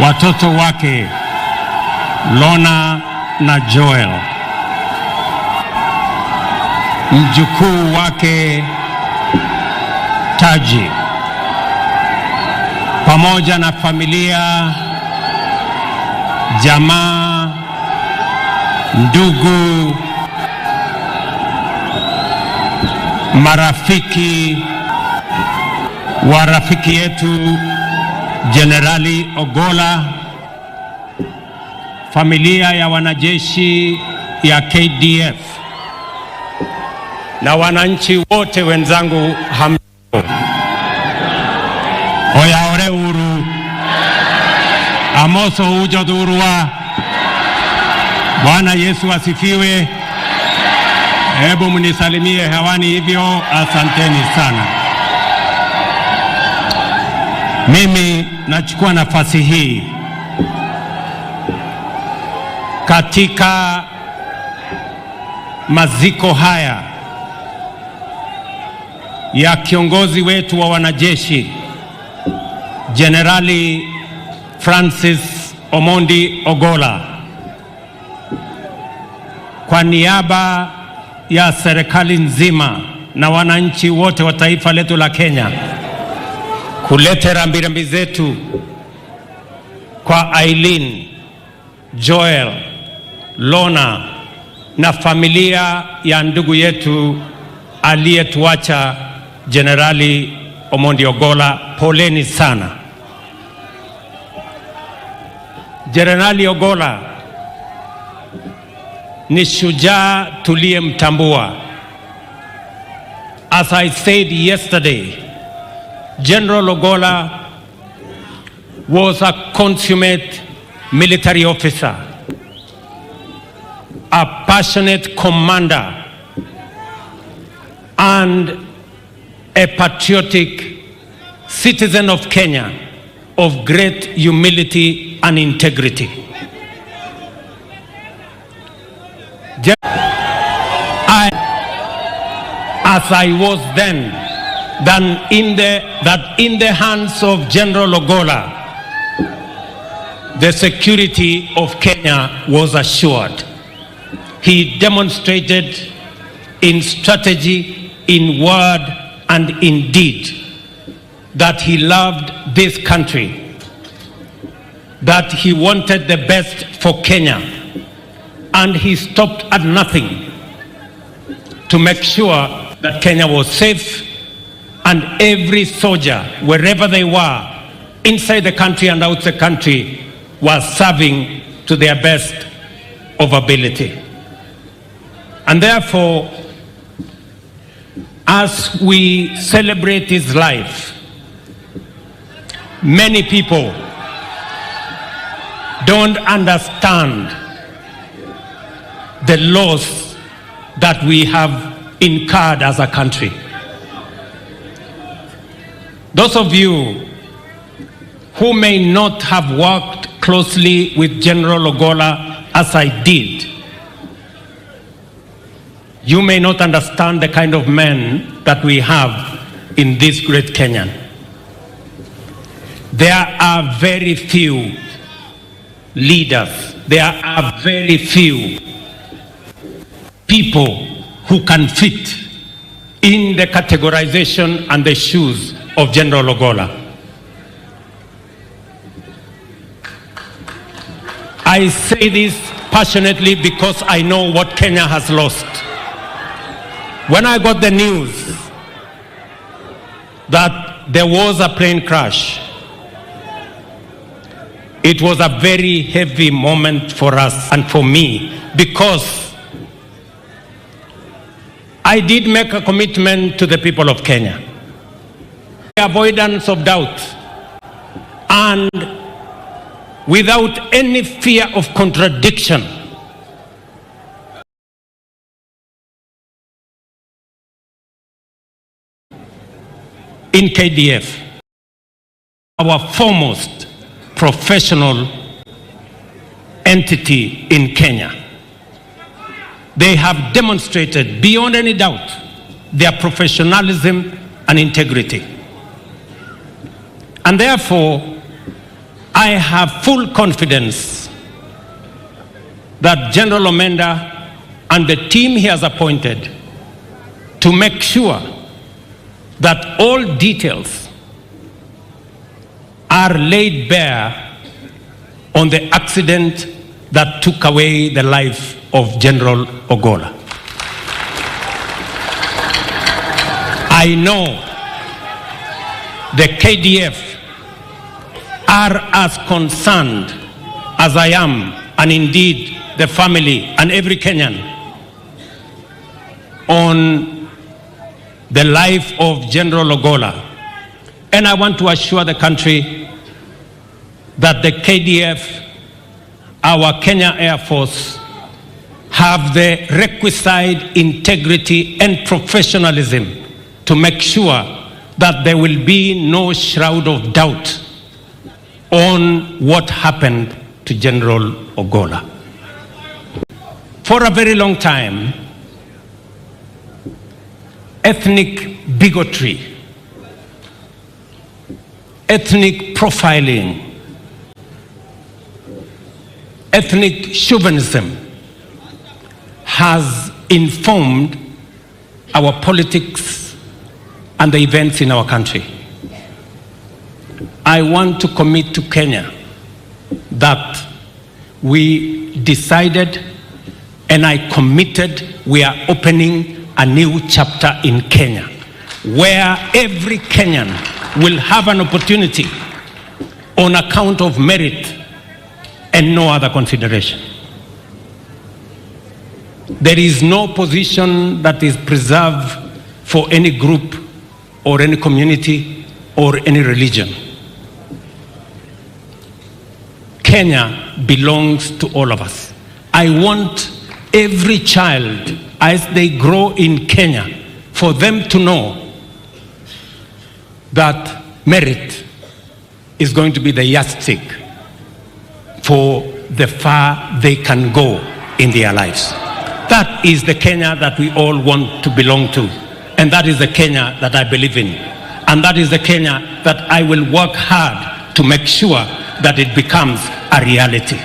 watoto wake Lona na Joel, mjukuu wake Taji, pamoja na familia, jamaa, ndugu, marafiki wa rafiki yetu Jenerali Ogolla, familia ya wanajeshi ya KDF na wananchi wote wenzangu, hamjambo. Oyaore uru amoso ujodurua. Bwana Yesu asifiwe. Hebu mnisalimie hewani hivyo. Asanteni sana. Mimi nachukua nafasi hii katika maziko haya ya kiongozi wetu wa wanajeshi Jenerali Francis Omondi Ogolla, kwa niaba ya serikali nzima na wananchi wote wa taifa letu la Kenya, kuleta rambirambi zetu kwa Aileen, Joel, Lona na familia ya ndugu yetu aliyetuacha Jenerali Omondi Ogolla. Poleni sana. Jenerali Ogolla ni shujaa tuliyemtambua. As I said yesterday, General Ogolla was a consummate military officer, a passionate commander, and a patriotic citizen of Kenya of great humility and integrity. As I was then, that in the hands of General Ogolla, the security of Kenya was assured. He demonstrated in strategy, in word, and in deed that he loved this country, that he wanted the best for Kenya, and he stopped at nothing to make sure that Kenya was safe, and every soldier, wherever they were, inside the country and outside the country, was serving to their best of ability. And therefore, as we celebrate his life, many people don't understand the loss that we have incurred as a country. Those of you who may not have worked closely with General Ogolla as I did, you may not understand the kind of men that we have in this great Kenya. There are very few leaders, there are very few people who can fit in the categorization and the shoes of General Ogolla. I say this passionately because I know what Kenya has lost. When I got the news that there was a plane crash, it was a very heavy moment for us and for me, because I did make a commitment to the people of Kenya. Avoidance of doubt and without any fear of contradiction, in KDF, our foremost professional entity in Kenya, they have demonstrated beyond any doubt their professionalism and integrity. And therefore, I I have full confidence that General Omenda and the team he has appointed to make sure that all details are laid bare on the accident that took away the life of General Ogolla. I know the KDF are as concerned as I am, and indeed the family and every Kenyan, on the life of General Ogolla. And I want to assure the country that the KDF, our Kenya Air Force, have the requisite integrity and professionalism to make sure that there will be no shroud of doubt on what happened to General Ogolla. For a very long time, ethnic bigotry, ethnic profiling, ethnic chauvinism has informed our politics and the events in our country. I want to commit to Kenya that we decided, and I committed, we are opening a new chapter in Kenya where every Kenyan will have an opportunity on account of merit and no other consideration. There is no position that is preserved for any group or any community or any religion. Kenya belongs to all of us. I want every child, as they grow in Kenya, for them to know that merit is going to be the yardstick for the far they can go in their lives. That is the Kenya that we all want to belong to. And that is the Kenya that I believe in. And that is the Kenya that I will work hard to make sure that it becomes a reality.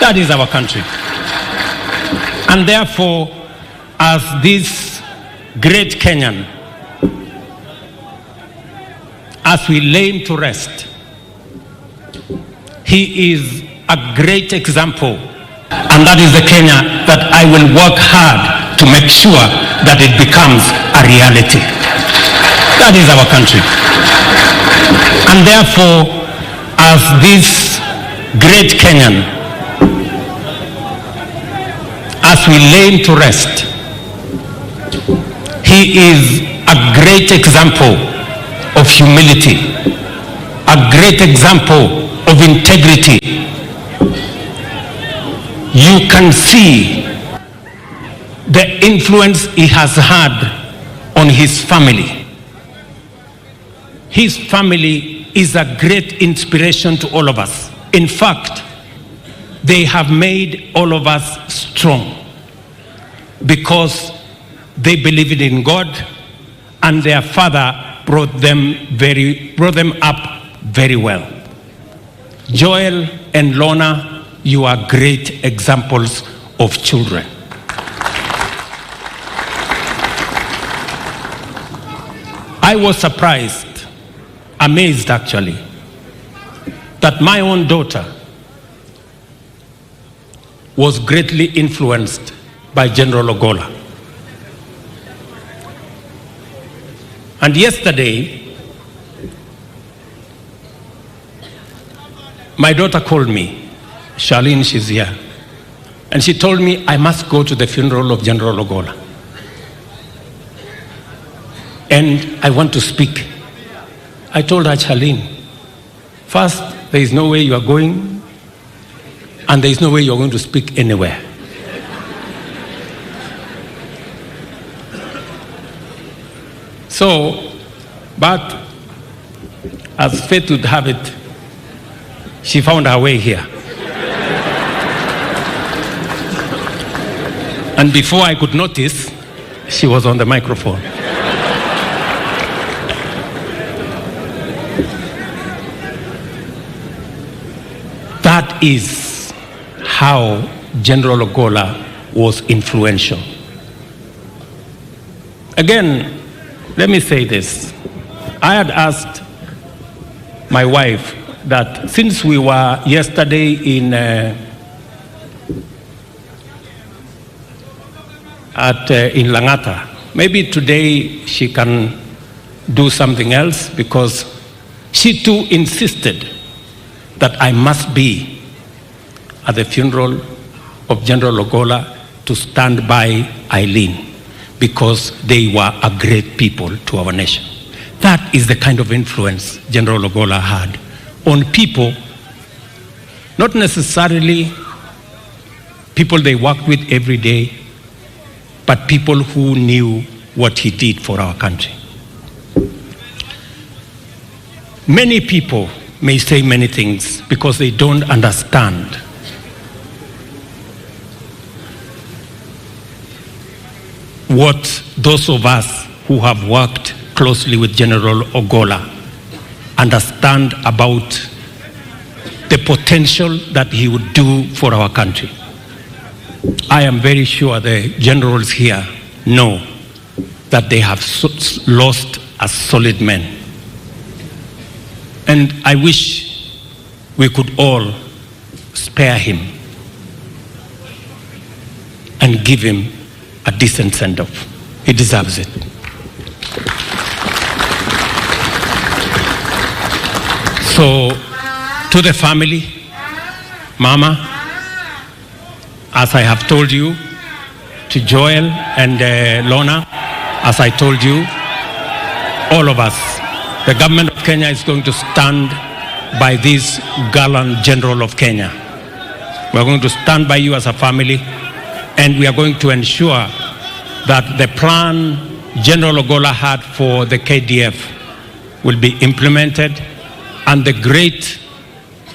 That is our country. And therefore, as this great Kenyan, as we lay him to rest, he is a great example. And that is the Kenya that I will work hard to make sure that it becomes a reality. That is our country. And therefore, as this great Kenyan, as we lay him to rest, he is a great example of humility, a great example of integrity. You can see the influence he has had on his family. His family is a great inspiration to all of us. In fact, they have made all of us strong because they believed in God, and their father brought them up very well. Joel and Lorna, you are great examples of children. I was surprised, amazed actually, that my own daughter was greatly influenced by General Ogolla. And yesterday, my daughter called me, Charlene, she's here, and she told me I must go to the funeral of General Ogolla. And I want to speak. I told her, Charlene, first, there is no way you are going, and there is no way you are going to speak anywhere. So, but as fate would have it, she found her way here. And before I could notice, she was on the microphone. that is how General Ogola was influential. Again, let me say this. I had asked my wife that since we were yesterday in Langata, maybe today she can do something else, because she too insisted that I must be at the funeral of General Ogola to stand by Eileen, because they were a great people to our nation. That is the kind of influence General Ogola had on people, not necessarily people they worked with every day, but people who knew what he did for our country. Many people may say many things because they don't understand what those of us who have worked closely with General Ogola understand about the potential that he would do for our country. I am very sure the generals here know that they have lost a solid man. And I wish we could all spare him and give him a decent send-off. He deserves it. So, to the family, Mama, as I have told you, to Joel and Lorna, as I told you, all of us, the government of Kenya is going to stand by this gallant General of Kenya. We are going to stand by you as a family, and we are going to ensure that the plan General Ogola had for the KDF will be implemented, and the great